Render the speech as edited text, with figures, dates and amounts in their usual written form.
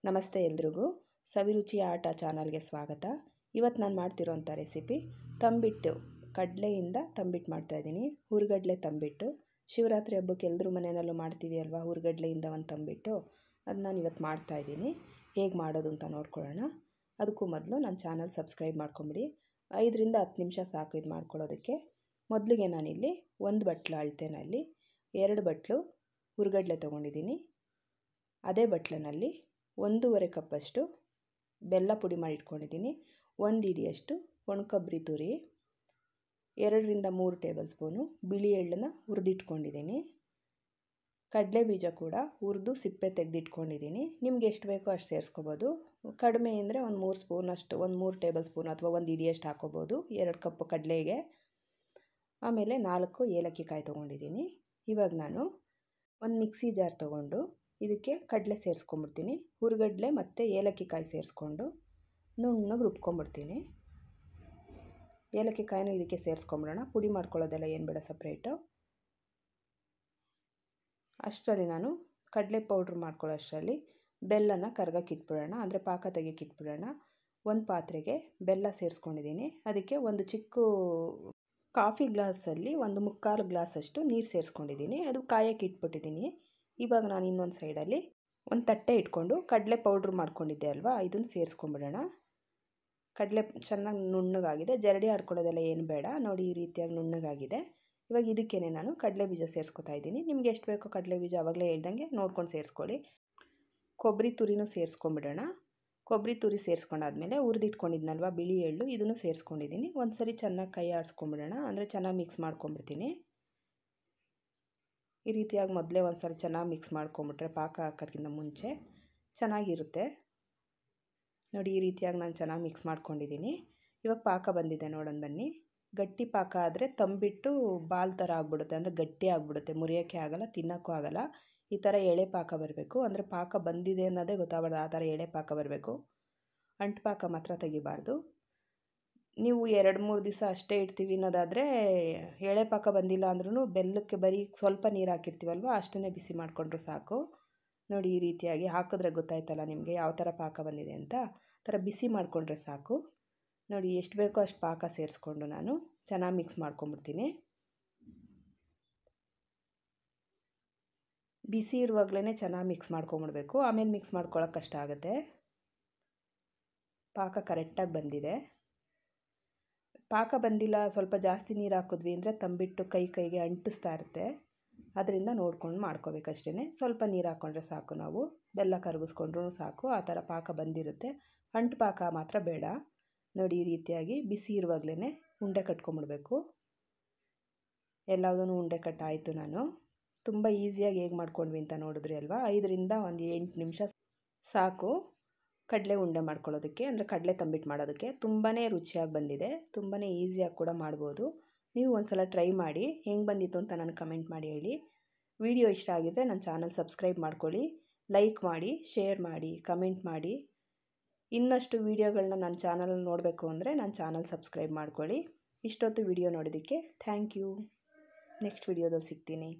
ನಮಸ್ತೆ ಎಲ್ರಿಗೂ ಸವಿರುಚಿಯ ಆಟ ಚಾನಲ್ಗೆ ಸ್ವಾಗತ. ಇವತ್ತು ನಾನು ಮಾಡ್ತಿರೋಂಥ ರೆಸಿಪಿ ತಂಬಿಟ್ಟು, ಕಡಲೆಯಿಂದ ತಂಬಿಟ್ಟು ಮಾಡ್ತಾಯಿದ್ದೀನಿ. ಹುರಿಗಡಲೆ ತಂಬಿಟ್ಟು ಶಿವರಾತ್ರಿ ಹಬ್ಬಕ್ಕೆ ಎಲ್ಲರೂ ಮನೆಯಲ್ಲೂ ಮಾಡ್ತೀವಿ ಅಲ್ವಾ, ಹುರಿಗಡಲೆಯಿಂದ ಒಂದು ತಂಬಿಟ್ಟು. ಅದು ನಾನು ಇವತ್ತು ಮಾಡ್ತಾಯಿದ್ದೀನಿ. ಹೇಗೆ ಮಾಡೋದು ಅಂತ ನೋಡ್ಕೊಳ್ಳೋಣ. ಅದಕ್ಕೂ ಮೊದಲು ನನ್ನ ಚಾನಲ್ ಸಬ್ಸ್ಕ್ರೈಬ್ ಮಾಡ್ಕೊಂಬಿಡಿ. 5 ರಿಂದ 10 ನಿಮಿಷ ಸಾಕು ಇದು ಮಾಡ್ಕೊಳ್ಳೋದಕ್ಕೆ. ಮೊದಲಿಗೆ ನಾನಿಲ್ಲಿ 1 ಬಟ್ಲು ಅಳತೆನಲ್ಲಿ 2 ಬಟ್ಲು ಹುರಿಗಡಲೆ ತೊಗೊಂಡಿದ್ದೀನಿ. ಅದೇ ಬಟ್ಲಿನಲ್ಲಿ 1.5 ಕಪ್ಪಷ್ಟು ಬೆಲ್ಲ ಪುಡಿ ಮಾಡಿ ಇಟ್ಕೊಂಡಿದ್ದೀನಿ. 1 ಹಿಡಿಯಷ್ಟು ಒಣಕೊಬ್ಬರಿ ತುರಿ, 2 ರಿಂದ 3 ಟೇಬಲ್ ಸ್ಪೂನು ಬಿಳಿ ಎಳ್ಳನ್ನು ಹುರಿದಿಟ್ಕೊಂಡಿದ್ದೀನಿ. ಕಡಲೆ ಬೀಜ ಕೂಡ ಹುರಿದು ಸಿಪ್ಪೆ ತೆಗೆದಿಟ್ಕೊಂಡಿದ್ದೀನಿ. ನಿಮ್ಗೆ ಎಷ್ಟು ಬೇಕೋ ಅಷ್ಟು ಸೇರಿಸ್ಕೋಬೋದು. ಕಡಿಮೆ ಅಂದರೆ ಒಂದು 3 ಸ್ಪೂನ್ ಅಷ್ಟು, 3 ಟೇಬಲ್ ಸ್ಪೂನ್ ಅಥವಾ 1 ಹಿಡಿಯಷ್ಟು ಹಾಕೋಬೋದು 2 ಕಪ್ ಕಡಲೆಗೆ. ಆಮೇಲೆ 4 ಏಲಕ್ಕಿ ಕಾಯಿ ತೊಗೊಂಡಿದ್ದೀನಿ. ಇವಾಗ ನಾನು ಒಂದು ಮಿಕ್ಸಿ ಜಾರ್ ತೊಗೊಂಡು ಇದಕ್ಕೆ ಕಡಲೆ ಸೇರಿಸ್ಕೊಂಬಿಡ್ತೀನಿ. ಹುರಿಗಡಲೆ ಮತ್ತು ಏಲಕ್ಕಿ ಕಾಯಿ ಸೇರಿಸ್ಕೊಂಡು ನುಣ್ಣಗೆ ರುಬ್ಕೊಂಬಿಡ್ತೀನಿ. ಏಲಕ್ಕಿ ಕಾಯಿನೂ ಇದಕ್ಕೆ ಸೇರಿಸ್ಕೊಂಬಿಡೋಣ. ಪುಡಿ ಮಾಡ್ಕೊಳ್ಳೋದೆಲ್ಲ ಏನು ಬೇಡ, ಸಪ್ರೇಟು. ಅಷ್ಟರಲ್ಲಿ ನಾನು ಕಡಲೆ ಪೌಡ್ರ್ ಮಾಡ್ಕೊಳ್ಳೋ ಅಷ್ಟರಲ್ಲಿ ಬೆಲ್ಲನ ಕರ್ಗಕ್ಕೆ ಇಟ್ಬಿಡೋಣ, ಅಂದರೆ ಪಾಕ ತೆಗೆಯಕ್ಕೆ ಇಟ್ಬಿಡೋಣ. ಒಂದು ಪಾತ್ರೆಗೆ ಬೆಲ್ಲ ಸೇರಿಸ್ಕೊಂಡಿದ್ದೀನಿ. ಅದಕ್ಕೆ ಒಂದು ಚಿಕ್ಕ ಕಾಫಿ ಗ್ಲಾಸಲ್ಲಿ 1/4 ಗ್ಲಾಸಷ್ಟು ನೀರು ಸೇರಿಸ್ಕೊಂಡಿದ್ದೀನಿ. ಅದು ಕಾಯಕ್ಕೆ ಇಟ್ಬಿಟ್ಟಿದ್ದೀನಿ. ಇವಾಗ ನಾನು ಇನ್ನೊಂದು ಸೈಡಲ್ಲಿ ಒಂದು ತಟ್ಟೆ ಇಟ್ಕೊಂಡು ಕಡಲೆ ಪೌಡ್ರ್ ಮಾಡ್ಕೊಂಡಿದ್ದೆ ಅಲ್ವಾ, ಇದನ್ನು ಸೇರಿಸ್ಕೊಂಬಿಡೋಣ. ಕಡಲೆ ಚೆನ್ನಾಗಿ ನುಣ್ಣಗಾಗಿದೆ, ಜರಡಿ ಆಡ್ಕೊಳ್ಳೋದೆಲ್ಲ ಏನು ಬೇಡ. ನೋಡಿ, ಈ ರೀತಿಯಾಗಿ ನುಣ್ಣಗಾಗಿದೆ. ಇವಾಗ ಇದಕ್ಕೇ ನಾನು ಕಡಲೆ ಬೀಜ ಸೇರಿಸ್ಕೊತಾ ಇದ್ದೀನಿ. ನಿಮ್ಗೆ ಎಷ್ಟು ಬೇಕೋ ಕಡಲೆ ಬೀಜ ಆವಾಗಲೇ ಹೇಳ್ದಂಗೆ ನೋಡ್ಕೊಂಡು ಸೇರಿಸ್ಕೊಳ್ಳಿ. ಕೊಬ್ಬರಿ ತುರಿನೂ ಸೇರಿಸ್ಕೊಂಬಿಡೋಣ. ಕೊಬ್ಬರಿ ತುರಿ ಸೇರಿಸ್ಕೊಂಡಾದ್ಮೇಲೆ ಹುರಿದಿಟ್ಕೊಂಡಿದ್ನಲ್ವ ಬಿಳಿ ಎಳ್ಳು, ಇದನ್ನು ಸೇರಿಸ್ಕೊಂಡಿದ್ದೀನಿ. ಒಂದು ಸರಿ ಚೆನ್ನಾಗಿ ಕೈ ಆಡಿಸ್ಕೊಂಬಿಡೋಣ, ಅಂದರೆ ಚೆನ್ನಾಗಿ ಮಿಕ್ಸ್ ಮಾಡ್ಕೊಂಬಿಡ್ತೀನಿ. ಈ ರೀತಿಯಾಗಿ ಮೊದಲೇ ಒಂದು ಸರಿ ಚೆನ್ನಾಗಿ ಮಿಕ್ಸ್ ಮಾಡ್ಕೊಂಬಿಟ್ರೆ ಪಾಕ ಹಾಕೋದಕ್ಕಿಂತ ಮುಂಚೆ ಚೆನ್ನಾಗಿರುತ್ತೆ. ನೋಡಿ, ಈ ರೀತಿಯಾಗಿ ನಾನು ಚೆನ್ನಾಗಿ ಮಿಕ್ಸ್ ಮಾಡ್ಕೊಂಡಿದ್ದೀನಿ. ಇವಾಗ ಪಾಕ ಬಂದಿದೆ ನೋಡೋಣ ಬನ್ನಿ. ಗಟ್ಟಿ ಪಾಕ ಆದರೆ ತಂಬಿಟ್ಟು ಬಾಲ್ ಥರ ಆಗಿಬಿಡುತ್ತೆ, ಅಂದರೆ ಗಟ್ಟಿ ಆಗಿಬಿಡುತ್ತೆ, ಮುರಿಯೋಕ್ಕೆ ಆಗೋಲ್ಲ, ತಿನ್ನೋಕ್ಕೂ ಆಗೋಲ್ಲ. ಈ ಥರ ಎಳೆ ಪಾಕ ಬರಬೇಕು, ಅಂದರೆ ಪಾಕ ಬಂದಿದೆ ಅನ್ನೋದೇ ಗೊತ್ತಾಗಬಾರ್ದು, ಆ ಥರ ಎಳೆ ಪಾಕ ಬರಬೇಕು. ಅಂಟು ಪಾಕ ಮಾತ್ರ ತೆಗಿಬಾರ್ದು. ನೀವು 2-3 ದಿವಸ ಅಷ್ಟೇ ಇಡ್ತೀವಿ ಅನ್ನೋದಾದರೆ ಎಳೆ ಪಾಕ ಬಂದಿಲ್ಲ ಅಂದ್ರೂ ಬೆಲ್ಲಕ್ಕೆ ಬರೀ ಸ್ವಲ್ಪ ನೀರು ಹಾಕಿರ್ತೀವಲ್ವ, ಅಷ್ಟನ್ನೇ ಬಿಸಿ ಮಾಡಿಕೊಂಡ್ರು ಸಾಕು. ನೋಡಿ, ಈ ರೀತಿಯಾಗಿ ಹಾಕಿದ್ರೆ ಗೊತ್ತಾಯ್ತಲ್ಲ ನಿಮಗೆ ಯಾವ ಥರ ಪಾಕ ಬಂದಿದೆ ಅಂತ. ಆ ಥರ ಬಿಸಿ ಮಾಡಿಕೊಂಡ್ರೆ ಸಾಕು. ನೋಡಿ, ಎಷ್ಟು ಬೇಕೋ ಅಷ್ಟು ಪಾಕ ಸೇರಿಸ್ಕೊಂಡು ನಾನು ಚೆನ್ನಾಗಿ ಮಿಕ್ಸ್ ಮಾಡ್ಕೊಂಬಿಡ್ತೀನಿ. ಬಿಸಿ ಇರುವಾಗಲೇ ಚೆನ್ನಾಗಿ ಮಿಕ್ಸ್ ಮಾಡ್ಕೊಂಬಿಡ್ಬೇಕು, ಆಮೇಲೆ ಮಿಕ್ಸ್ ಮಾಡ್ಕೊಳ್ಳೋಕೆ ಕಷ್ಟ ಆಗುತ್ತೆ. ಪಾಕ ಕರೆಕ್ಟಾಗಿ ಬಂದಿದೆ. ಪಾಕ ಬಂದಿಲ್ಲ, ಸ್ವಲ್ಪ ಜಾಸ್ತಿ ನೀರು ಹಾಕಿದ್ವಿ ಅಂದರೆ ತಂಬಿಟ್ಟು ಕೈಗೆ ಅಂಟಿಸ್ತಾ ಇರುತ್ತೆ. ಅದರಿಂದ ನೋಡ್ಕೊಂಡು ಮಾಡ್ಕೋಬೇಕಷ್ಟೇ. ಸ್ವಲ್ಪ ನೀರು ಹಾಕ್ಕೊಂಡ್ರೆ ಸಾಕು, ನಾವು ಬೆಲ್ಲ ಕರಗಿಸ್ಕೊಂಡ್ರೂ ಸಾಕು. ಆ ಥರ ಪಾಕ ಬಂದಿರುತ್ತೆ. ಅಂಟು ಪಾಕ ಮಾತ್ರ ಬೇಡ. ನೋಡಿ, ಈ ರೀತಿಯಾಗಿ ಬಿಸಿ ಇರುವಾಗಲೇ ಉಂಡೆ ಕಟ್ಕೊಂಬಿಡ್ಬೇಕು. ಎಲ್ಲದೂ ಉಂಡೆ ಕಟ್ಟಾಯಿತು. ನಾನು ತುಂಬ ಈಸಿಯಾಗಿ ಹೇಗೆ ಮಾಡ್ಕೊಂಡ್ವಿ ಅಂತ ನೋಡಿದ್ರಿ ಅಲ್ವಾ. 5 ರಿಂದ 8 ನಿಮಿಷ ಸಾಕು ಕಡಲೆ ಉಂಡೆ ಮಾಡ್ಕೊಳ್ಳೋದಕ್ಕೆ, ಅಂದರೆ ಕಡಲೆ ತಂಬಿಟ್ಟು ಮಾಡೋದಕ್ಕೆ. ತುಂಬಾ ರುಚಿಯಾಗಿ ಬಂದಿದೆ, ತುಂಬಾ ಈಸಿಯಾಗಿ ಕೂಡ ಮಾಡ್ಬೋದು. ನೀವು ಒಂದು ಸಲ ಟ್ರೈ ಮಾಡಿ, ಹೆಂಗೆ ಬಂದಿತ್ತು ಅಂತ ನನಗೆ ಕಮೆಂಟ್ ಮಾಡಿ ಹೇಳಿ. ವಿಡಿಯೋ ಇಷ್ಟ ಆಗಿದ್ದರೆ ನನ್ನ ಚಾನಲ್ ಸಬ್ಸ್ಕ್ರೈಬ್ ಮಾಡ್ಕೊಳ್ಳಿ, ಲೈಕ್ ಮಾಡಿ, ಶೇರ್ ಮಾಡಿ, ಕಮೆಂಟ್ ಮಾಡಿ. ಇನ್ನಷ್ಟು ವೀಡಿಯೋಗಳನ್ನ ನನ್ನ ಚಾನಲಲ್ಲಿ ನೋಡಬೇಕು ಅಂದರೆ ನನ್ನ ಚಾನಲ್ ಸಬ್ಸ್ಕ್ರೈಬ್ ಮಾಡ್ಕೊಳ್ಳಿ. ಇಷ್ಟೊತ್ತು ವಿಡಿಯೋ ನೋಡೋದಕ್ಕೆ ಥ್ಯಾಂಕ್ ಯು. ನೆಕ್ಸ್ಟ್ ವಿಡಿಯೋದಲ್ಲಿ ಸಿಗ್ತೀನಿ.